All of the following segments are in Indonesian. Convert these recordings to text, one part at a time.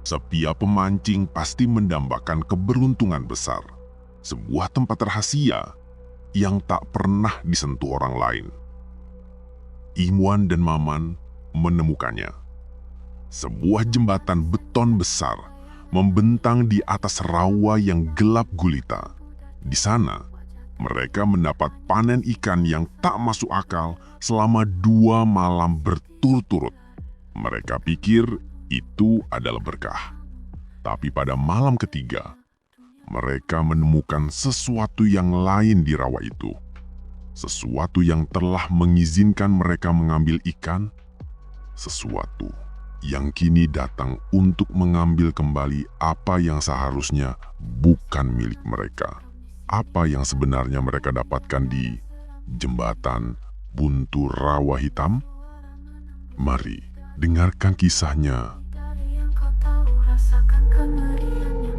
Setiap pemancing pasti mendambakan keberuntungan besar. Sebuah tempat rahasia yang tak pernah disentuh orang lain. Iwan dan Maman menemukannya. Sebuah jembatan beton besar membentang di atas rawa yang gelap gulita. Di sana, mereka mendapat panen ikan yang tak masuk akal selama 2 malam berturut-turut. Mereka pikir itu adalah berkah. Tapi pada malam ketiga, mereka menemukan sesuatu yang lain di rawa itu. Sesuatu yang telah mengizinkan mereka mengambil ikan. Sesuatu yang kini datang untuk mengambil kembali apa yang seharusnya bukan milik mereka. Apa yang sebenarnya mereka dapatkan di jembatan buntu rawa hitam? Mari dengarkan kisahnya. Dari yang kau tahu, rasakan kengeriannya.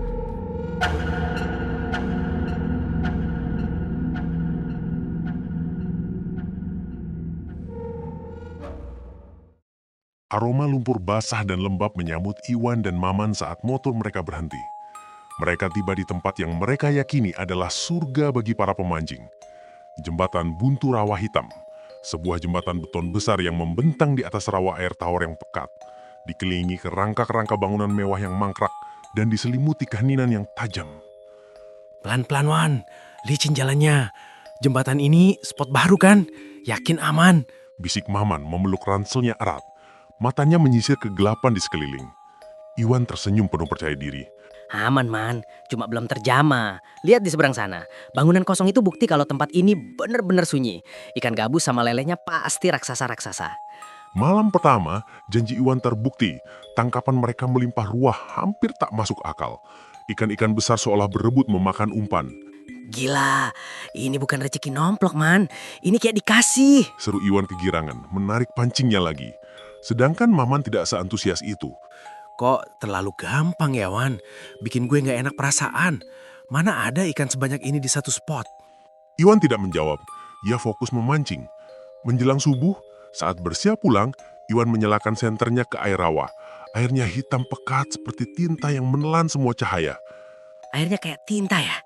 Aroma lumpur basah dan lembab menyambut Iwan dan Maman saat motor mereka berhenti. Mereka tiba di tempat yang mereka yakini adalah surga bagi para pemancing. Jembatan buntu rawa hitam, sebuah jembatan beton besar yang membentang di atas rawa air tawar yang pekat, dikelilingi kerangka-kerangka bangunan mewah yang mangkrak dan diselimuti keheningan yang tajam. Pelan-pelan, Wan. Licin jalannya. Jembatan ini spot baru kan? Yakin aman? Bisik Maman memeluk ranselnya erat. Matanya menyisir kegelapan di sekeliling. Iwan tersenyum penuh percaya diri. Aman, Man. Cuma belum terjamah. Lihat di seberang sana. Bangunan kosong itu bukti kalau tempat ini benar-benar sunyi. Ikan gabus sama lelenya pasti raksasa-raksasa. Malam pertama, janji Iwan terbukti. Tangkapan mereka melimpah ruah hampir tak masuk akal. Ikan-ikan besar seolah berebut memakan umpan. Gila, ini bukan rezeki nomplok, Man. Ini kayak dikasih. Seru Iwan kegirangan, menarik pancingnya lagi. Sedangkan Maman tidak seantusias itu. Kok terlalu gampang ya, Wan? Bikin gue gak enak perasaan. Mana ada ikan sebanyak ini di satu spot? Iwan tidak menjawab. Ia fokus memancing. Menjelang subuh, saat bersiap pulang, Iwan menyalakan senternya ke air rawa. Airnya hitam pekat seperti tinta yang menelan semua cahaya. Airnya kayak tinta ya.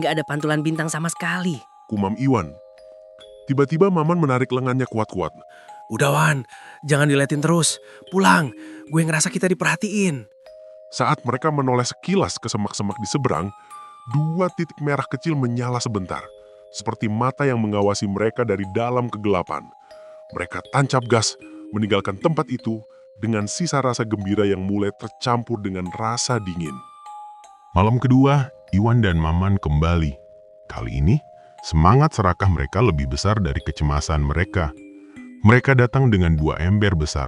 Gak ada pantulan bintang sama sekali. Kumam Iwan. Tiba-tiba Maman menarik lengannya kuat-kuat. Udah, Wan. Jangan diliatin terus. Pulang. Gue ngerasa kita diperhatiin. Saat mereka menoleh sekilas ke semak-semak di seberang, 2 titik merah kecil menyala sebentar. Seperti mata yang mengawasi mereka dari dalam kegelapan. Mereka tancap gas, meninggalkan tempat itu dengan sisa rasa gembira yang mulai tercampur dengan rasa dingin. Malam kedua, Iwan dan Maman kembali. Kali ini, semangat serakah mereka lebih besar dari kecemasan mereka. Mereka datang dengan 2 ember besar.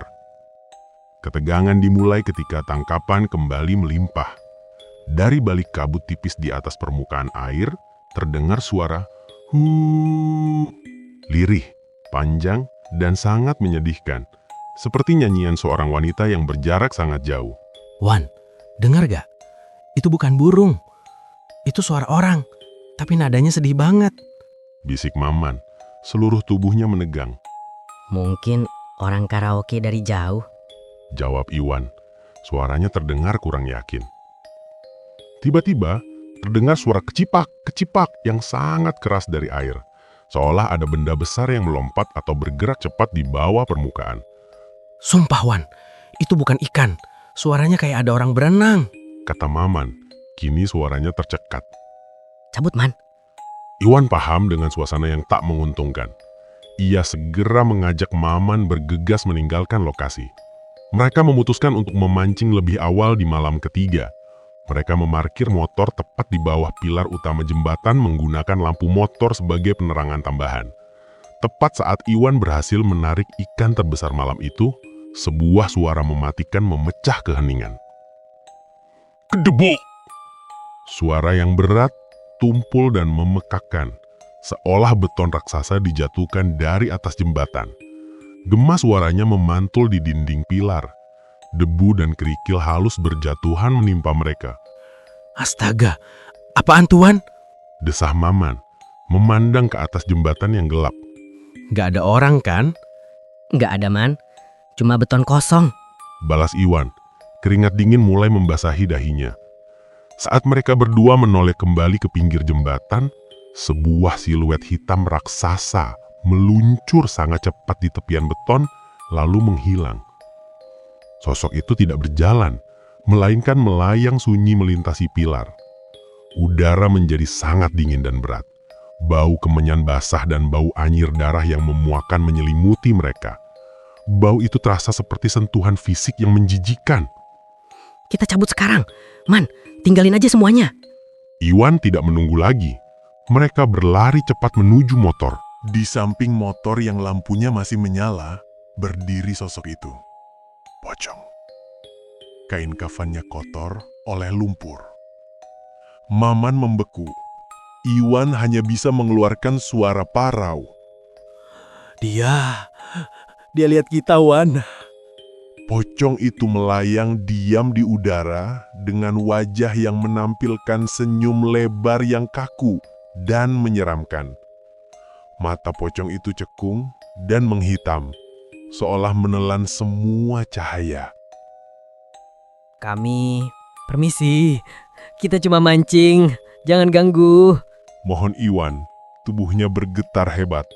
Ketegangan dimulai ketika tangkapan kembali melimpah. Dari balik kabut tipis di atas permukaan air, terdengar suara "huu", lirih, panjang, dan sangat menyedihkan. Seperti nyanyian seorang wanita yang berjarak sangat jauh. Wan, dengar gak? Itu bukan burung. Itu suara orang. Tapi nadanya sedih banget. Bisik Maman, seluruh tubuhnya menegang. Mungkin orang karaoke dari jauh. Jawab Iwan. Suaranya terdengar kurang yakin. Tiba-tiba, terdengar suara kecipak yang sangat keras dari air. Seolah ada benda besar yang melompat atau bergerak cepat di bawah permukaan. Sumpah, Wan. Itu bukan ikan. Suaranya kayak ada orang berenang. Kata Maman. Kini suaranya tercekat. Cabut, Man. Iwan paham dengan suasana yang tak menguntungkan. Ia segera mengajak Maman bergegas meninggalkan lokasi. Mereka memutuskan untuk memancing lebih awal di malam ketiga. Mereka memarkir motor tepat di bawah pilar utama jembatan menggunakan lampu motor sebagai penerangan tambahan. Tepat saat Iwan berhasil menarik ikan terbesar malam itu, sebuah suara mematikan memecah keheningan. Kedebuk! Suara yang berat, tumpul dan memekakkan, seolah beton raksasa dijatuhkan dari atas jembatan. Gema suaranya memantul di dinding pilar. Debu dan kerikil halus berjatuhan menimpa mereka. Astaga, apaan tuan? Desah Maman, memandang ke atas jembatan yang gelap. Gak ada orang kan? Nggak ada, Man. Cuma beton kosong. Balas Iwan. Keringat dingin mulai membasahi dahinya. Saat mereka berdua menoleh kembali ke pinggir jembatan, sebuah siluet hitam raksasa meluncur sangat cepat di tepian beton, lalu menghilang. Sosok itu tidak berjalan, melainkan melayang sunyi melintasi pilar. Udara menjadi sangat dingin dan berat. Bau kemenyan basah dan bau anyir darah yang memuakan menyelimuti mereka. Bau itu terasa seperti sentuhan fisik yang menjijikan. Kita cabut sekarang. Man, tinggalin aja semuanya. Iwan tidak menunggu lagi. Mereka berlari cepat menuju motor. Di samping motor yang lampunya masih menyala, berdiri sosok itu. Pocong. Kain kafannya kotor oleh lumpur. Maman membeku. Iwan hanya bisa mengeluarkan suara parau. Dia lihat kita, Wan. Pocong itu melayang diam di udara dengan wajah yang menampilkan senyum lebar yang kaku dan menyeramkan. Mata pocong itu cekung dan menghitam, seolah menelan semua cahaya. Kami permisi. Kita cuma mancing. Jangan ganggu. Mohon Iwan, tubuhnya bergetar hebat.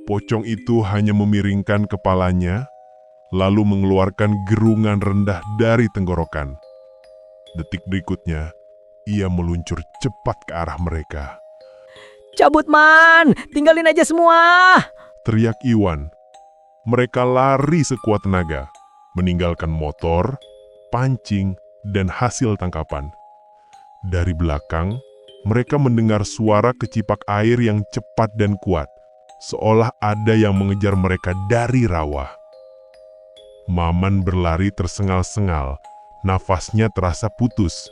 Pocong itu hanya memiringkan kepalanya, lalu mengeluarkan gerungan rendah dari tenggorokan. Detik berikutnya, ia meluncur cepat ke arah mereka. Cabut, Man. Tinggalin aja semua. Teriak Iwan. Mereka lari sekuat tenaga, meninggalkan motor, pancing, dan hasil tangkapan. Dari belakang, mereka mendengar suara kecipak air yang cepat dan kuat, seolah ada yang mengejar mereka dari rawa. Maman berlari tersengal-sengal, nafasnya terasa putus.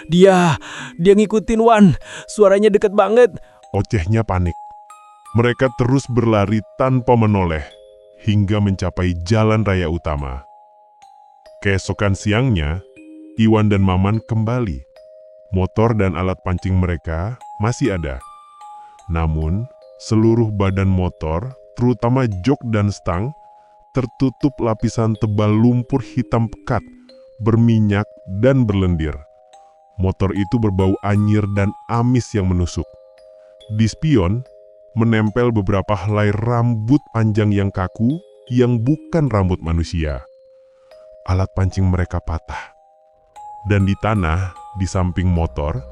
Dia ngikutin, Wan. Suaranya deket banget. Ocehnya panik. Mereka terus berlari tanpa menoleh, hingga mencapai jalan raya utama. Keesokan siangnya, Iwan dan Maman kembali. Motor dan alat pancing mereka masih ada. Namun, seluruh badan motor, terutama jok dan stang, tertutup lapisan tebal lumpur hitam pekat, berminyak dan berlendir. Motor itu berbau anyir dan amis yang menusuk. Di spion, menempel beberapa helai rambut panjang yang kaku yang bukan rambut manusia. Alat pancing mereka patah. Dan di tanah, di samping motor,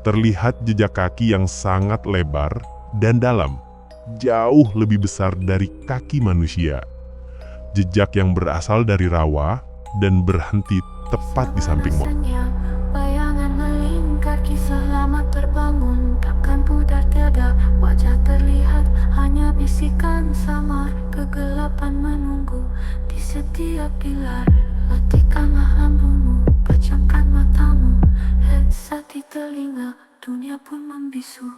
terlihat jejak kaki yang sangat lebar dan dalam, jauh lebih besar dari kaki manusia. Jejak yang berasal dari rawa dan berhenti tepat di samping motor. Rasanya bayangan melingkar, kisah lama terbangun, takkan pudar tiada wajah terlihat, hanya bisikan samar, kegelapan menunggu di setiap pilar. Latihkanlah lampumu, pejamkan matamu, headset di telinga, dunia pun membisu.